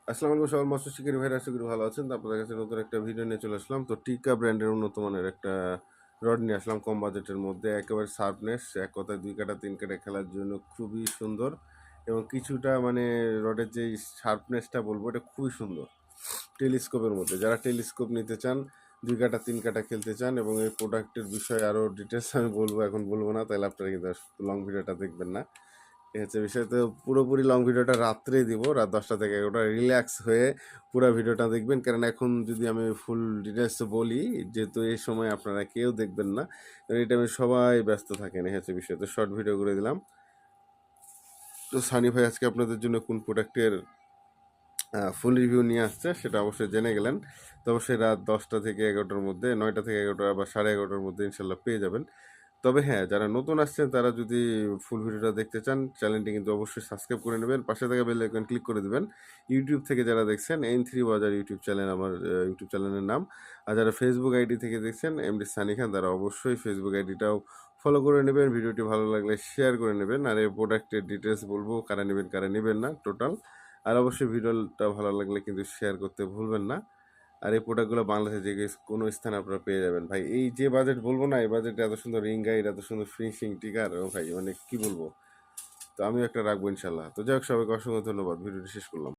আসসালামু আলাইকুম সবার মৎস্য শিকারী ভাইরা, আশা করি ভালো আছেন। তো আপনাদের কাছে নতুন একটা ভিডিও নিয়ে চলে আসলাম। তো টিকা ব্র্যান্ডের উন্নত মানের একটা রড নিয়ে আসলাম কম বাজেটের মধ্যে। একেবারে শার্পনেস, এক কথায় 2 কাটা 3 কাটা খেলার জন্য খুবই সুন্দর এবং কিছুটা মানে রডের যে শার্পনেসটা বলবো এটা খুবই সুন্দর। টেলিস্কোপের মধ্যে যারা টেলিস্কোপ নিতে চান, 2 কাটা 3 কাটা খেলতে চান এবং এই প্রোডাক্টের বিষয়ে আরও ডিটেলস আমি বলবো, এখন বলবো না, তাহলে আপনারা কিন্তু লং ভিডিওটা দেখবেন না। এই হচ্ছে বিষয়। তো পুরোপুরি লং ভিডিওটা রাত্রেই দিব, রাত 10টা থেকে 11টা। রিল্যাক্স হয়ে পুরো ভিডিওটা দেখবেন, কারণ এখন যদি আমি ফুল ডিটেলস বলি, যেহেতু এই সময় আপনারা কেউ দেখবেন না, কারণ এই টাইমে সবাই ব্যস্ত থাকেন। এই হচ্ছে বিষয়। তো শর্ট ভিডিও করে দিলাম। তো সানি ভাই আজকে আপনাদের জন্য কোন প্রোডাক্টের ফুল রিভিউ নিয়ে আসছে সেটা অবশ্যই জেনে গেলেন। তো অবশ্যই রাত 10টা থেকে 11টার মধ্যে, 9টা থেকে 11টা বা 11:30টার মধ্যে ইনশাল্লাহ পেয়ে যাবেন। তবে হ্যাঁ, যারা নতুন আসছেন তারা যদি ফুল ভিডিওটা দেখতে চান, চ্যানেলটি কিন্তু অবশ্যই সাবস্ক্রাইব করে নেবেন, পাশে থাকা বেল আইকন ক্লিক করে দেবেন। ইউটিউব থেকে যারা দেখছেন, N3 বাজার ইউটিউব চ্যানেল আমার ইউটিউব চ্যানেলের নাম। আর যারা ফেসবুক আইডি থেকে দেখছেন, এমডি সানি খান, তারা অবশ্যই ফেসবুক আইডিটাও ফলো করে নেবেন। ভিডিওটি ভালো লাগলে শেয়ার করে নেবেন। আর এই প্রোডাক্টের ডিটেলস বলবো, কারা নেবেন কারা নেবেন না টোটাল। আর অবশ্যই ভিডিওটা ভালো লাগলে কিন্তু শেয়ার করতে ভুলবেন না। আর এই প্রোডাক্টগুলো বাংলাদেশে যে কোনো স্থানে আপনারা পেয়ে যাবেন ভাই। এই যে বাজেট বলবো না, এই বাজেটে এত সুন্দর রিং গাইড, এত সুন্দর ফিনিশিং টিকার, ও ভাই মানে কি বলবো। তো আমিও একটা রাখবো ইনশাল্লাহ। তো যাই হোক, সবাইকে অসংখ্য ধন্যবাদ। ভিডিওটি শেষ করলাম।